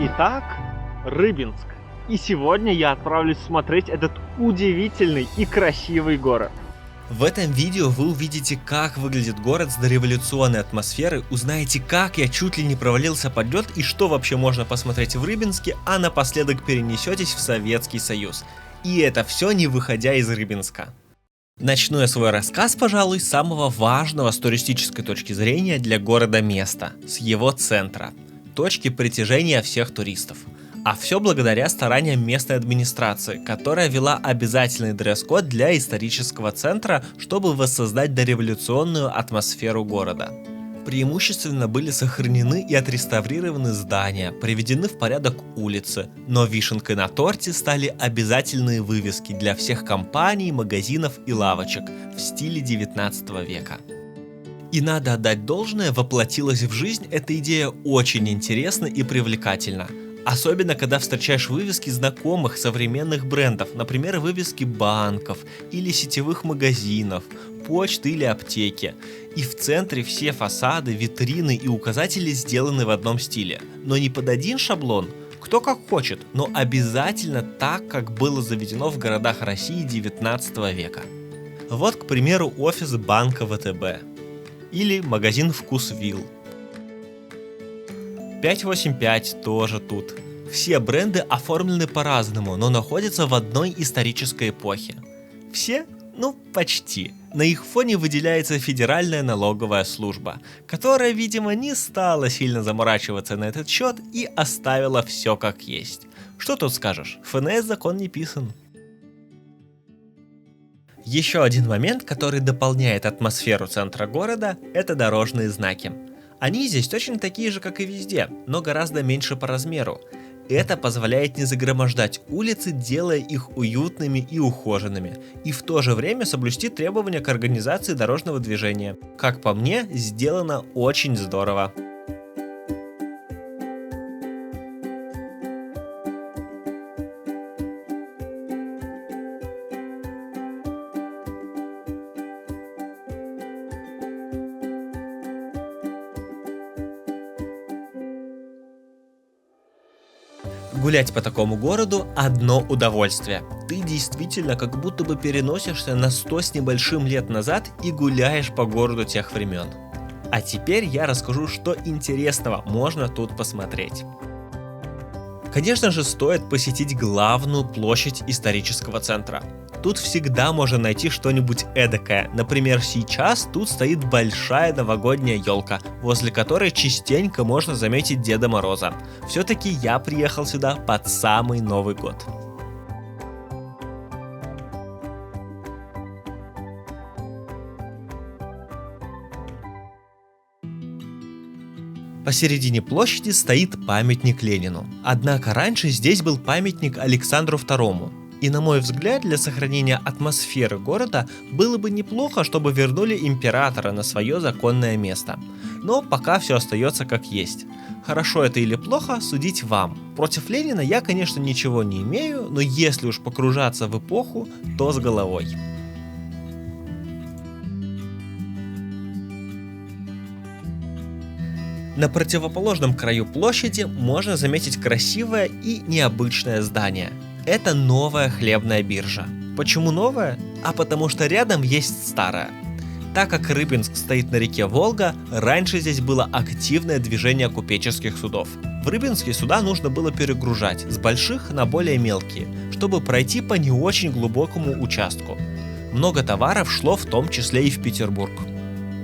Итак, Рыбинск. И сегодня я отправлюсь смотреть этот удивительный и красивый город. В этом видео вы увидите, как выглядит город с дореволюционной атмосферой, узнаете, как я чуть ли не провалился под лед и что вообще можно посмотреть в Рыбинске, а напоследок перенесетесь в Советский Союз. И это все не выходя из Рыбинска. Начну я свой рассказ, пожалуй, с самого важного с туристической точки зрения для города места, с его центра, точки притяжения всех туристов. А все благодаря стараниям местной администрации, которая ввела обязательный дресс-код для исторического центра, чтобы воссоздать дореволюционную атмосферу города. Преимущественно были сохранены и отреставрированы здания, приведены в порядок улицы, но вишенкой на торте стали обязательные вывески для всех компаний, магазинов и лавочек в стиле 19 века. И надо отдать должное, воплотилась в жизнь эта идея очень интересно и привлекательно. Особенно, когда встречаешь вывески знакомых современных брендов, например, вывески банков или сетевых магазинов, почты или аптеки. И в центре все фасады, витрины и указатели сделаны в одном стиле. Но не под один шаблон, кто как хочет, но обязательно так, как было заведено в городах России 19 века. Вот, к примеру, офис банка ВТБ. Или магазин Вкусвилл. 585 тоже тут. Все бренды оформлены по-разному, но находятся в одной исторической эпохе. Все? Ну, почти. На их фоне выделяется Федеральная налоговая служба, которая, видимо, не стала сильно заморачиваться на этот счет и оставила все как есть. Что тут скажешь? ФНС закон не писан. Еще один момент, который дополняет атмосферу центра города, это дорожные знаки. Они здесь точно такие же, как и везде, но гораздо меньше по размеру. Это позволяет не загромождать улицы, делая их уютными и ухоженными, и в то же время соблюсти требования к организации дорожного движения. Как по мне, сделано очень здорово. Гулять по такому городу – одно удовольствие. Ты действительно как будто бы переносишься на 100 с небольшим лет назад и гуляешь по городу тех времен. А теперь я расскажу, что интересного можно тут посмотреть. Конечно же, стоит посетить главную площадь исторического центра. Тут всегда можно найти что-нибудь эдакое. Например, сейчас тут стоит большая новогодняя елка, возле которой частенько можно заметить Деда Мороза. Все-таки я приехал сюда под самый Новый год. Посередине площади стоит памятник Ленину. Однако раньше здесь был памятник Александру II. И на мой взгляд, для сохранения атмосферы города было бы неплохо, чтобы вернули императора на свое законное место. Но пока все остается как есть. Хорошо это или плохо, судить вам. Против Ленина я, конечно, ничего не имею, но если уж погружаться в эпоху, то с головой. На противоположном краю площади можно заметить красивое и необычное здание. Это новая хлебная биржа. Почему новая? А потому что рядом есть старая. Так как Рыбинск стоит на реке Волга, раньше здесь было активное движение купеческих судов. В Рыбинске суда нужно было перегружать с больших на более мелкие, чтобы пройти по не очень глубокому участку. Много товаров шло в том числе и в Петербург.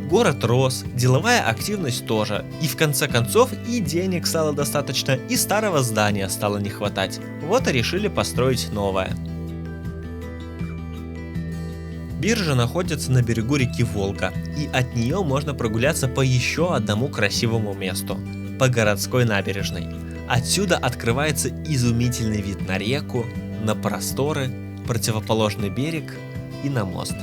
Город рос, деловая активность тоже, и в конце концов и денег стало достаточно, и старого здания стало не хватать. Вот и решили построить новое. Биржа находится на берегу реки Волга, и от нее можно прогуляться по еще одному красивому месту – по городской набережной. Отсюда открывается изумительный вид на реку, на просторы, противоположный берег и на мост.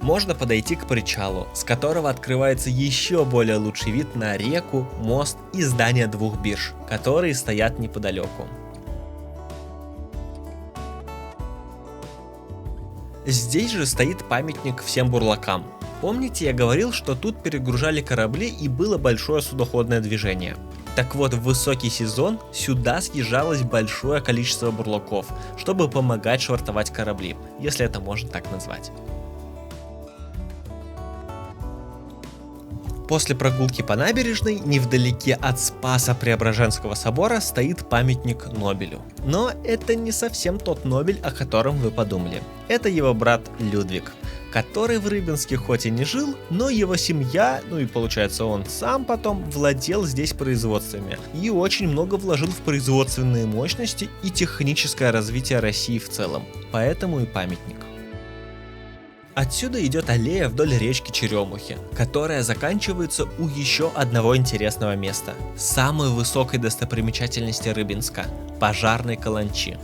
Можно подойти к причалу, с которого открывается еще более лучший вид на реку, мост и здания двух бирж, которые стоят неподалеку. Здесь же стоит памятник всем бурлакам. Помните, я говорил, что тут перегружали корабли и было большое судоходное движение? Так вот, в высокий сезон сюда съезжалось большое количество бурлаков, чтобы помогать швартовать корабли, если это можно так назвать. После прогулки по набережной, невдалеке от Спасо-Преображенского собора, стоит памятник Нобелю. Но это не совсем тот Нобель, о котором вы подумали. Это его брат Людвиг, который в Рыбинске хоть и не жил, но его семья, ну и получается он сам потом, владел здесь производствами и очень много вложил в производственные мощности и техническое развитие России в целом. Поэтому и памятник. Отсюда идет аллея вдоль речки Черемухи, которая заканчивается у еще одного интересного места, самой высокой достопримечательности Рыбинска – пожарной каланчи.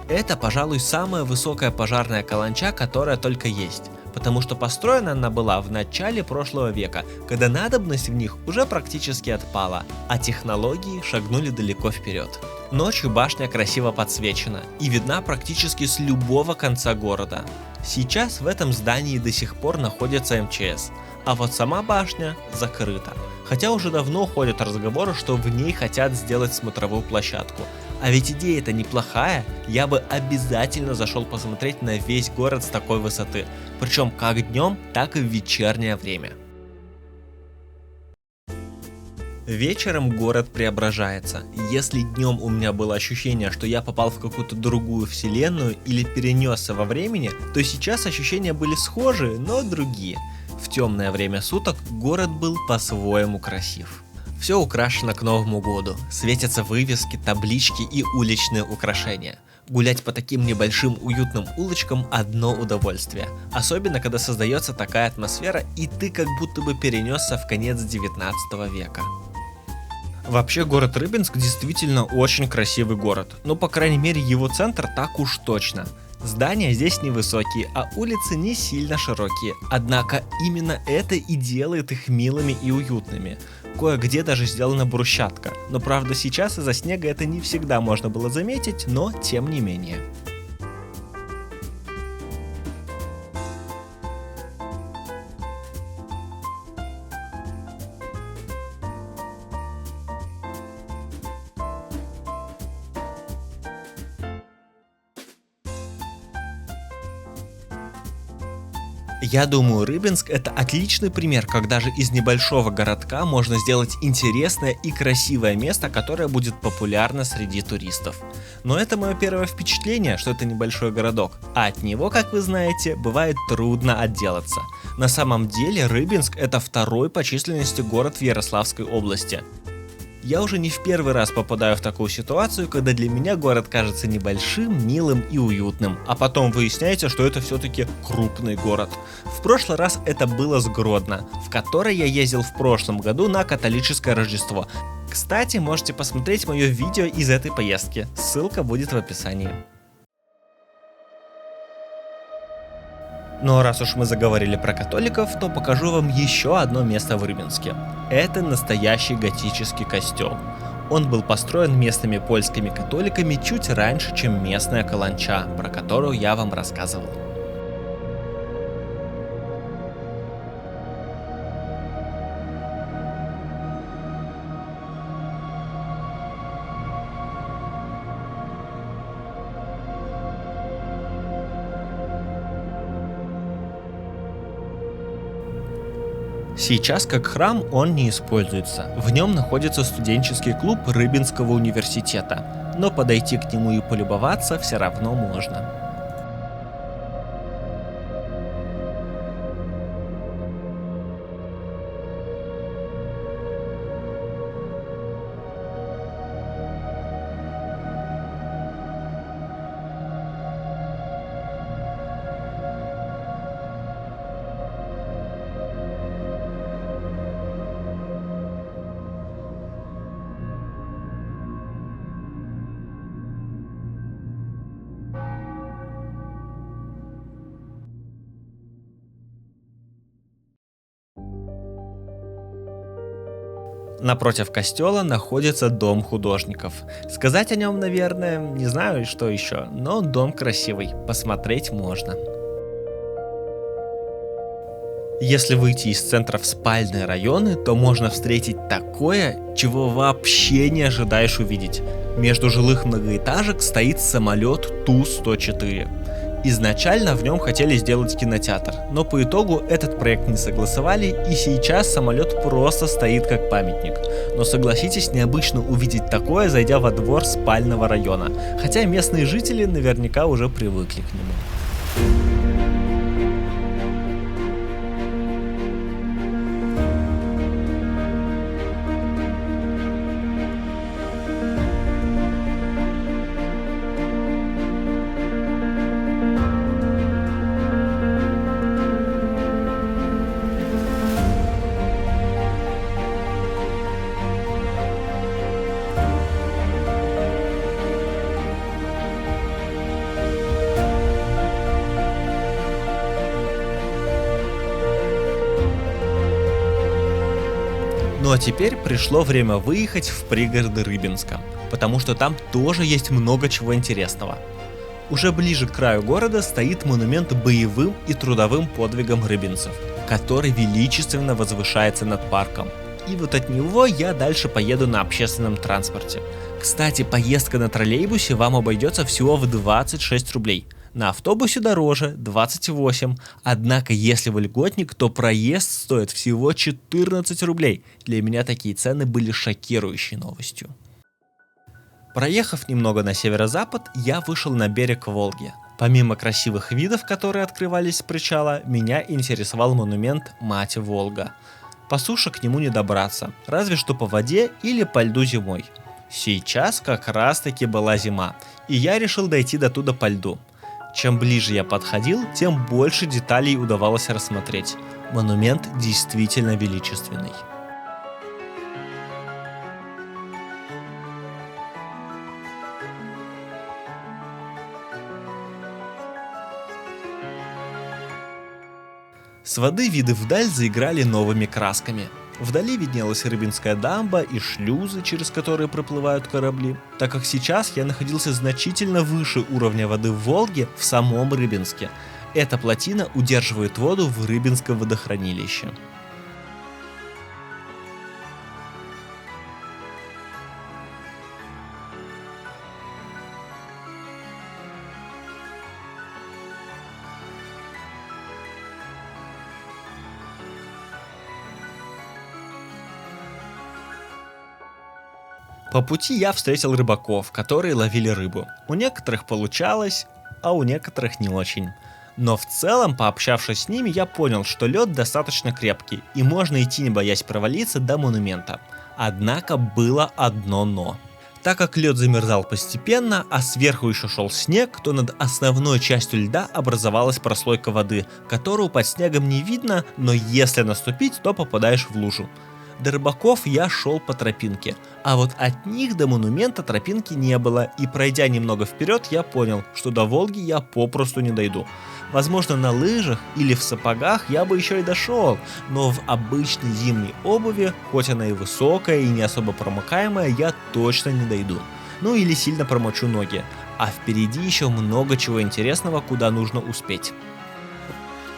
Это, пожалуй, самая высокая пожарная каланча, которая только есть, потому что построена она была в начале прошлого века, когда надобность в них уже практически отпала, а технологии шагнули далеко вперед. Ночью башня красиво подсвечена и видна практически с любого конца города. Сейчас в этом здании до сих пор находится МЧС, а вот сама башня закрыта. Хотя уже давно ходят разговоры, что в ней хотят сделать смотровую площадку. А ведь идея-то неплохая, я бы обязательно зашел посмотреть на весь город с такой высоты, причем как днем, так и в вечернее время. Вечером город преображается. Если днем у меня было ощущение, что я попал в какую-то другую вселенную или перенесся во времени, то сейчас ощущения были схожие, но другие. В темное время суток город был по-своему красив. Все украшено к Новому году, светятся вывески, таблички и уличные украшения. Гулять по таким небольшим уютным улочкам – одно удовольствие. Особенно, когда создается такая атмосфера, и ты как будто бы перенесся в конец 19 века. Вообще, город Рыбинск действительно очень красивый город, но по крайней мере его центр так уж точно. Здания здесь невысокие, а улицы не сильно широкие, однако именно это и делает их милыми и уютными. Кое-где даже сделана брусчатка, но правда сейчас из-за снега это не всегда можно было заметить, но тем не менее. Я думаю, Рыбинск — это отличный пример, как даже из небольшого городка можно сделать интересное и красивое место, которое будет популярно среди туристов. Но это мое первое впечатление, что это небольшой городок, а от него, как вы знаете, бывает трудно отделаться. На самом деле Рыбинск — это второй по численности город в Ярославской области. Я уже не в первый раз попадаю в такую ситуацию, когда для меня город кажется небольшим, милым и уютным, а потом выясняется, что это все-таки крупный город. В прошлый раз это было с Гродно, в который я ездил в прошлом году на католическое Рождество. Кстати, можете посмотреть мое видео из этой поездки, ссылка будет в описании. Но раз уж мы заговорили про католиков, то покажу вам еще одно место в Рыбинске. Это настоящий готический костел. Он был построен местными польскими католиками чуть раньше, чем местная каланча, про которую я вам рассказывал. Сейчас как храм он не используется, в нем находится студенческий клуб Рыбинского университета, но подойти к нему и полюбоваться все равно можно. Напротив костела находится дом художников. Сказать о нем, наверное, не знаю, что еще, но дом красивый, посмотреть можно. Если выйти из центра в спальные районы, то можно встретить такое, чего вообще не ожидаешь увидеть. Между жилых многоэтажек стоит самолет Ту-104. Изначально в нем хотели сделать кинотеатр, но по итогу этот проект не согласовали, и сейчас самолет просто стоит как памятник. Но согласитесь, необычно увидеть такое, зайдя во двор спального района, хотя местные жители наверняка уже привыкли к нему. Ну а теперь пришло время выехать в пригороды Рыбинска, потому что там тоже есть много чего интересного. Уже ближе к краю города стоит монумент боевым и трудовым подвигам рыбинцев, который величественно возвышается над парком. И вот от него я дальше поеду на общественном транспорте. Кстати, поездка на троллейбусе вам обойдется всего в 26 рублей. На автобусе дороже, 28, однако если вы льготник, то проезд стоит всего 14 рублей. Для меня такие цены были шокирующей новостью. Проехав немного на северо-запад, я вышел на берег Волги. Помимо красивых видов, которые открывались с причала, меня интересовал монумент Мать Волга. По суше к нему не добраться, разве что по воде или по льду зимой. Сейчас как раз таки была зима, и я решил дойти до туда по льду. Чем ближе я подходил, тем больше деталей удавалось рассмотреть. Монумент действительно величественный. С воды виды вдаль заиграли новыми красками. Вдали виднелась Рыбинская дамба и шлюзы, через которые проплывают корабли, так как сейчас я находился значительно выше уровня воды в Волге в самом Рыбинске. Эта плотина удерживает воду в Рыбинском водохранилище. По пути я встретил рыбаков, которые ловили рыбу. У некоторых получалось, а у некоторых не очень. Но в целом, пообщавшись с ними, я понял, что лед достаточно крепкий, и можно идти, не боясь провалиться, до монумента. Однако было одно но. Так как лед замерзал постепенно, а сверху еще шел снег, то над основной частью льда образовалась прослойка воды, которую под снегом не видно, но если наступить, то попадаешь в лужу. До рыбаков я шел по тропинке, а вот от них до монумента тропинки не было, и пройдя немного вперед, я понял, что до Волги я попросту не дойду. Возможно, на лыжах или в сапогах я бы еще и дошел, но в обычной зимней обуви, хоть она и высокая и не особо промокаемая, я точно не дойду. Ну или сильно промочу ноги, а впереди еще много чего интересного, куда нужно успеть.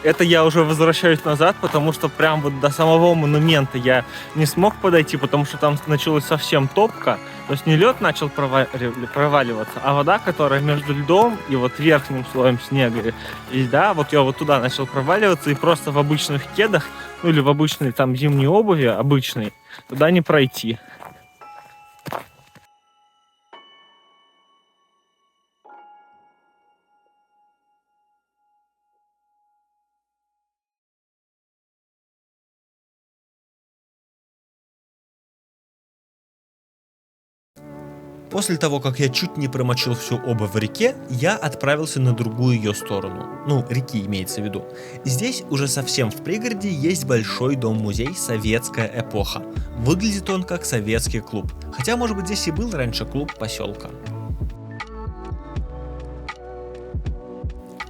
Это я уже возвращаюсь назад, потому что прям вот до самого монумента я не смог подойти, потому что там началась совсем топка. То есть не лед начал проваливаться, а вода, которая между льдом и вот верхним слоем снега и льда, вот я вот туда начал проваливаться, и просто в обычных кедах, ну или в обычной там зимней обуви, обычной, туда не пройти. После того, как я чуть не промочил всю обувь в реке, я отправился на другую ее сторону. Ну, реки имеется в виду. Здесь уже совсем в пригороде есть большой дом-музей «Советская эпоха». Выглядит он как советский клуб. Хотя, может быть, здесь и был раньше клуб поселка.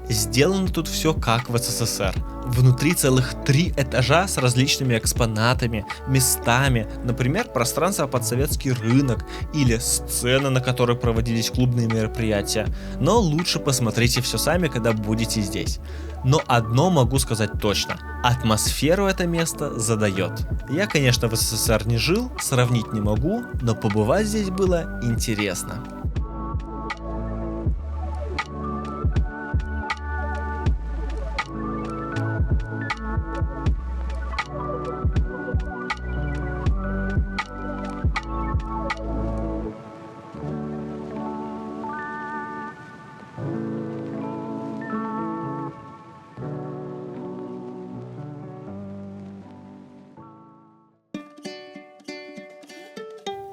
Сделано тут все как в СССР. Внутри целых 3 этажа с различными экспонатами, местами, например, пространство под советский рынок или сцена, на которой проводились клубные мероприятия. Но лучше посмотрите все сами, когда будете здесь. Но одно могу сказать точно: атмосферу это место задает. Я, конечно, в СССР не жил, сравнить не могу, но побывать здесь было интересно.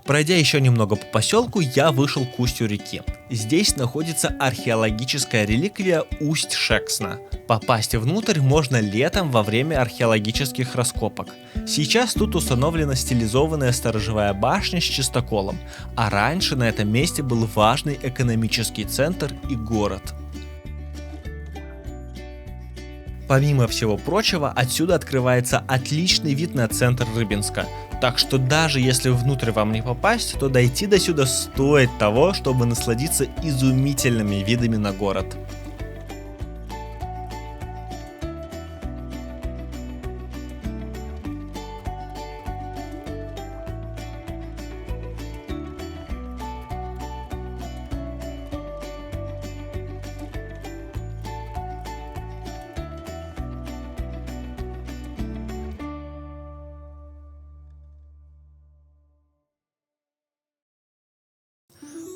Пройдя еще немного по поселку, я вышел к устью реки. Здесь находится археологическая реликвия Усть-Шексна. Попасть внутрь можно летом во время археологических раскопок. Сейчас тут установлена стилизованная сторожевая башня с чистоколом, а раньше на этом месте был важный экономический центр и город. Помимо всего прочего, отсюда открывается отличный вид на центр Рыбинска. Так что даже если внутрь вам не попасть, то дойти до сюда стоит того, чтобы насладиться изумительными видами на город.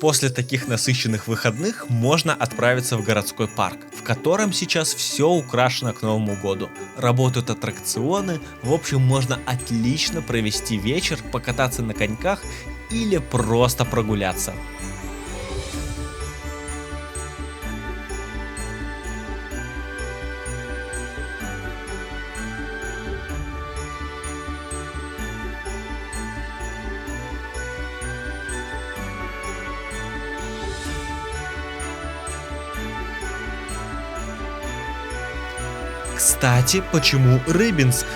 После таких насыщенных выходных можно отправиться в городской парк, в котором сейчас все украшено к Новому году. Работают аттракционы, в общем, можно отлично провести вечер, покататься на коньках или просто прогуляться. Кстати, почему Рыбинск?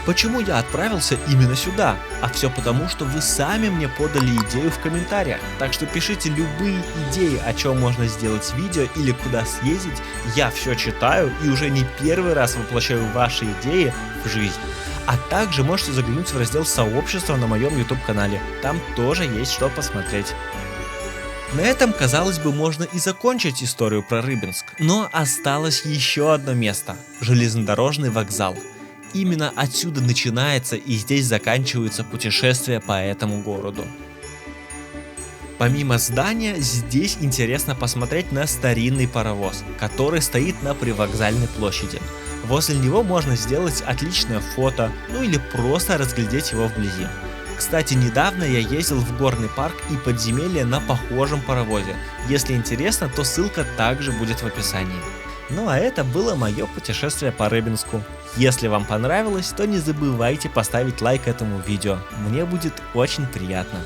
Почему я отправился именно сюда? А все потому, что вы сами мне подали идею в комментариях. Так что пишите любые идеи, о чем можно сделать видео или куда съездить. Я все читаю и уже не первый раз воплощаю ваши идеи в жизнь. А также можете заглянуть в раздел сообщества на моем YouTube канале. Там тоже есть что посмотреть. На этом, казалось бы, можно и закончить историю про Рыбинск. Но осталось еще одно место – железнодорожный вокзал. Именно отсюда начинается и здесь заканчивается путешествие по этому городу. Помимо здания, здесь интересно посмотреть на старинный паровоз, который стоит на привокзальной площади. Возле него можно сделать отличное фото, ну или просто разглядеть его вблизи. Кстати, недавно я ездил в горный парк и подземелье на похожем паровозе. Если интересно, то ссылка также будет в описании. Ну а это было мое путешествие по Рыбинску. Если вам понравилось, то не забывайте поставить лайк этому видео. Мне будет очень приятно.